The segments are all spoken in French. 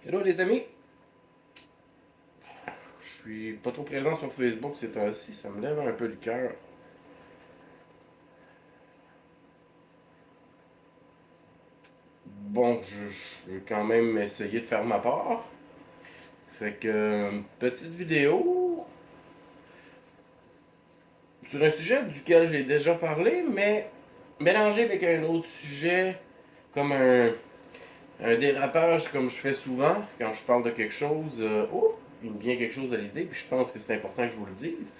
Hello les amis, je suis pas trop présent sur Facebook ces temps-ci, ça me lève un peu le cœur. Bon, je vais quand même essayer de faire ma part. Fait que, petite vidéo sur un sujet duquel j'ai déjà parlé, mais mélangé avec un autre sujet, comme un dérapage, comme je fais souvent quand je parle de quelque chose. Oh, il me vient quelque chose à l'idée, puis je pense que c'est important que je vous le dise.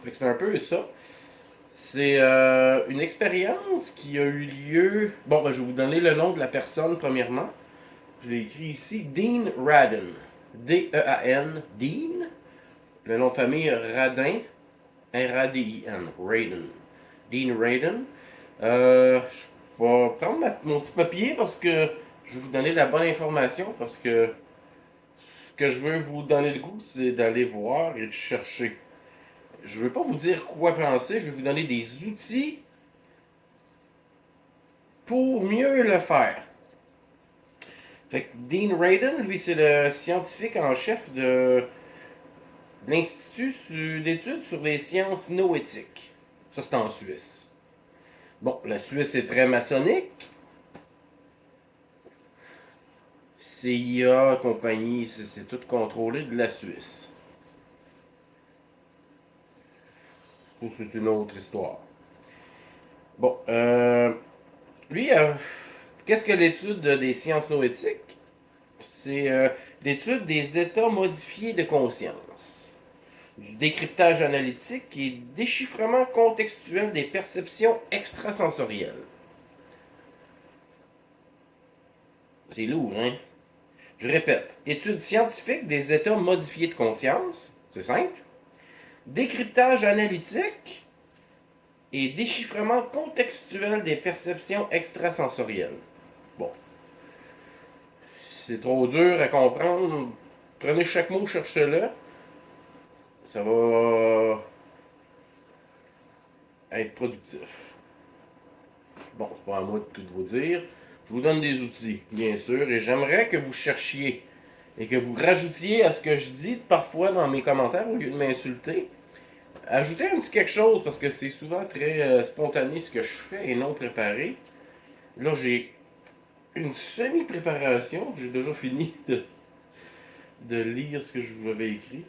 Fait que c'est un peu ça. C'est une expérience qui a eu lieu. Bon, ben, je vais vous donner le nom de la personne premièrement. Je l'ai écrit ici. Dean Radin. D-E-A-N. Dean. Le nom de famille Radin. R-A-D-I-N. Radin. Dean Radin. Je vais prendre mon petit papier parce que je vais vous donner la bonne information. Parce que ce que je veux vous donner le goût, c'est d'aller voir et de chercher. Je ne veux pas vous dire quoi penser, je vais vous donner des outils pour mieux le faire. Fait que Dean Radin, lui, c'est le scientifique en chef de l'Institut d'études sur les sciences noétiques. Ça, c'est en Suisse. Bon, la Suisse est très maçonnique. CIA, compagnie, c'est tout contrôlé de la Suisse. Ça, c'est une autre histoire. Bon, lui, qu'est-ce que l'étude des sciences noétiques? C'est l'étude des états modifiés de conscience, du décryptage analytique et déchiffrement contextuel des perceptions extrasensorielles. C'est lourd, hein? Je répète, étude scientifique des états modifiés de conscience, c'est simple. Décryptage analytique et déchiffrement contextuel des perceptions extrasensorielles. Bon, c'est trop dur à comprendre. Prenez chaque mot, cherchez-le. Ça va être productif. Bon, c'est pas à moi de tout vous dire. Je vous donne des outils, bien sûr, et j'aimerais que vous cherchiez et que vous rajoutiez à ce que je dis parfois dans mes commentaires au lieu de m'insulter. Ajoutez un petit quelque chose parce que c'est souvent très spontané ce que je fais et non préparé. Là, j'ai une semi-préparation. J'ai déjà fini de lire ce que je vous avais écrit.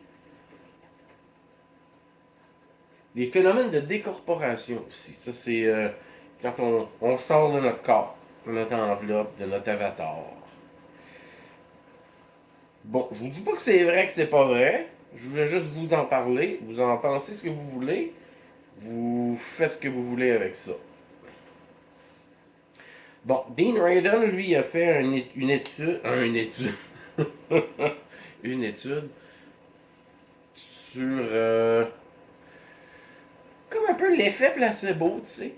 Les phénomènes de décorporation aussi. Ça, c'est quand on sort de notre corps, de notre enveloppe, de notre avatar. Bon, je vous dis pas que c'est vrai, que c'est pas vrai. Je voulais juste vous en parler. Vous en pensez ce que vous voulez. Vous faites ce que vous voulez avec ça. Bon, Dean Radin, lui, a fait une étude. Une étude. Une étude sur. Comme un peu l'effet placebo, tu sais.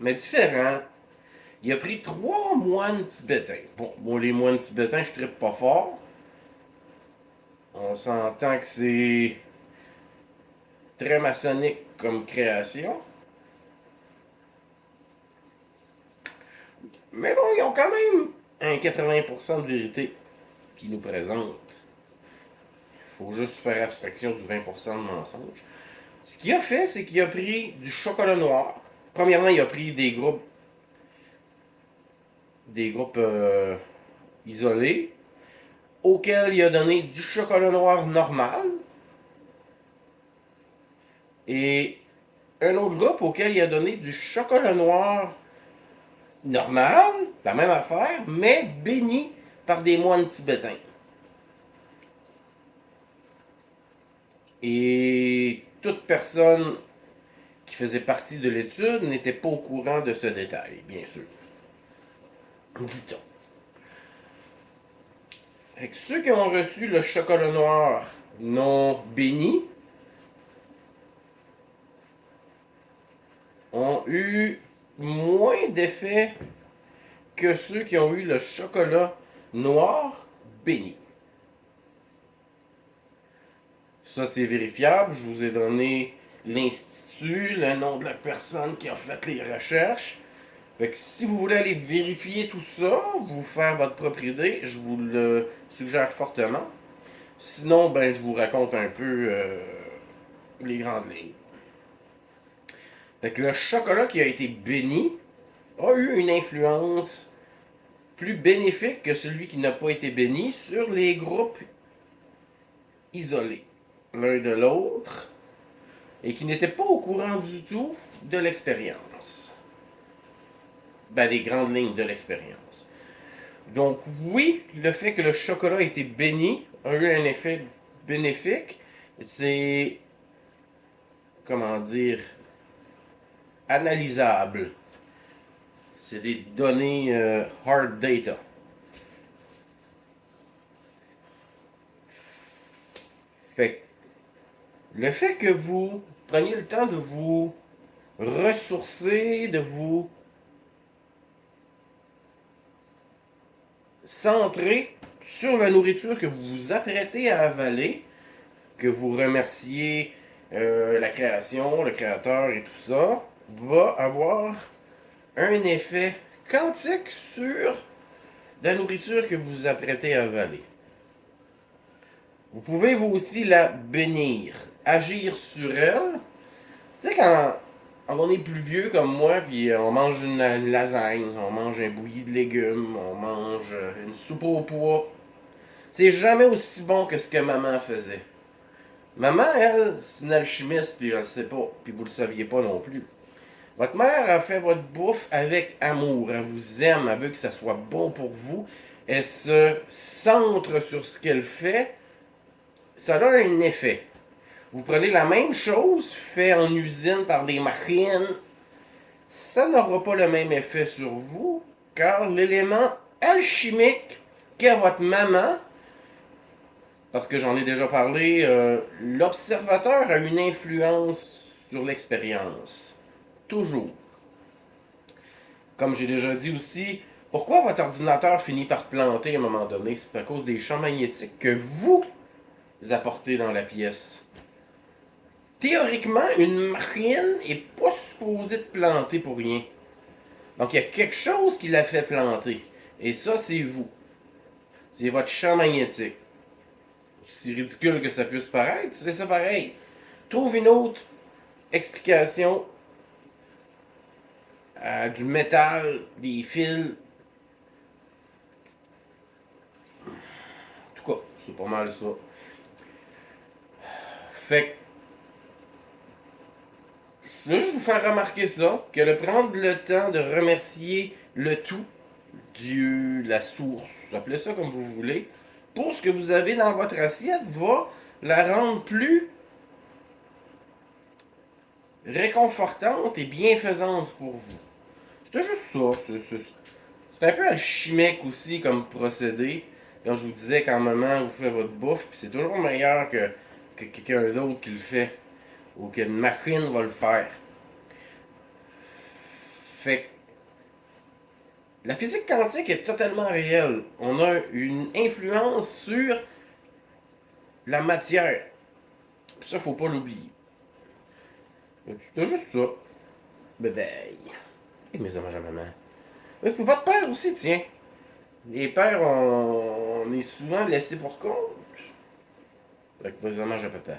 Mais différent. Il a pris 3 moines tibétains. Bon, moi, les moines tibétains, je trippe pas fort. On s'entend que c'est très maçonnique comme création. Mais bon, ils ont quand même un 80% de vérité qu'ils nous présentent. Il faut juste faire abstraction du 20% de mensonge. Ce qu'il a fait, c'est qu'il a pris du chocolat noir. Premièrement, il a pris des groupes isolés auxquels il a donné du chocolat noir normal et un autre groupe auquel il a donné du chocolat noir normal, la même affaire, mais béni par des moines tibétains. Et toute personne qui faisait partie de l'étude n'était pas au courant de ce détail, bien sûr. Dit-on. Fait ceux qui ont reçu le chocolat noir non béni ont eu moins d'effet que ceux qui ont eu le chocolat noir béni. Ça, c'est vérifiable. Je vous ai donné l'institut, le nom de la personne qui a fait les recherches. Fait que si vous voulez aller vérifier tout ça, vous faire votre propre idée, je vous le suggère fortement. Sinon, ben, je vous raconte un peu les grandes lignes. Fait que le chocolat qui a été béni a eu une influence plus bénéfique que celui qui n'a pas été béni sur les groupes isolés l'un de l'autre et qui n'étaient pas au courant du tout de l'expérience. Ben, des grandes lignes de l'expérience. Donc oui, le fait que le chocolat ait été béni a eu un effet bénéfique. C'est, comment dire, analysable. C'est des données hard data. Fait le fait que vous preniez le temps de vous ressourcer, de vous centrer sur la nourriture que vous vous apprêtez à avaler, que vous remerciez la création, le créateur et tout ça, va avoir un effet quantique sur la nourriture que vous vous apprêtez à avaler. Vous pouvez vous aussi la bénir, agir sur elle. Tu sais, quand on est plus vieux comme moi, puis on mange une lasagne, on mange un bouilli de légumes, on mange une soupe au pois, c'est jamais aussi bon que ce que maman faisait. Maman, elle, c'est une alchimiste, puis elle le sait pas, puis vous le saviez pas non plus. Votre mère a fait votre bouffe avec amour, elle vous aime, elle veut que ça soit bon pour vous, elle se centre sur ce qu'elle fait, ça a un effet. Vous prenez la même chose, fait en usine par des machines, ça n'aura pas le même effet sur vous, car l'élément alchimique qu'est votre maman, parce que j'en ai déjà parlé, l'observateur a une influence sur l'expérience. Toujours. Comme j'ai déjà dit aussi, pourquoi votre ordinateur finit par planter à un moment donné? C'est à cause des champs magnétiques que vous apportez dans la pièce. Théoriquement, une machine n'est pas supposée de planter pour rien. Donc il y a quelque chose qui l'a fait planter. Et ça, c'est vous. C'est votre champ magnétique. Si ridicule que ça puisse paraître, c'est ça pareil. Trouve une autre explication du métal, des fils. En tout cas, c'est pas mal ça. Fait que, je veux juste vous faire remarquer ça, que de prendre le temps de remercier le tout, Dieu, la source, appelez ça comme vous voulez, pour ce que vous avez dans votre assiette, va la rendre plus réconfortante et bienfaisante pour vous. C'était juste ça. C'est un peu alchimique aussi comme procédé. Quand je vous disais qu'en moment vous faites votre bouffe, puis c'est toujours meilleur que quelqu'un d'autre qui le fait. Ou qu'une machine va le faire. Fait que la physique quantique est totalement réelle. On a une influence sur la matière. Puis ça, faut pas l'oublier. C'était juste ça. Bye bye. Et mes hommages à maman. Mais votre père aussi, tiens. Les pères, on est souvent laissés pour compte. Fait que mes hommages à papa.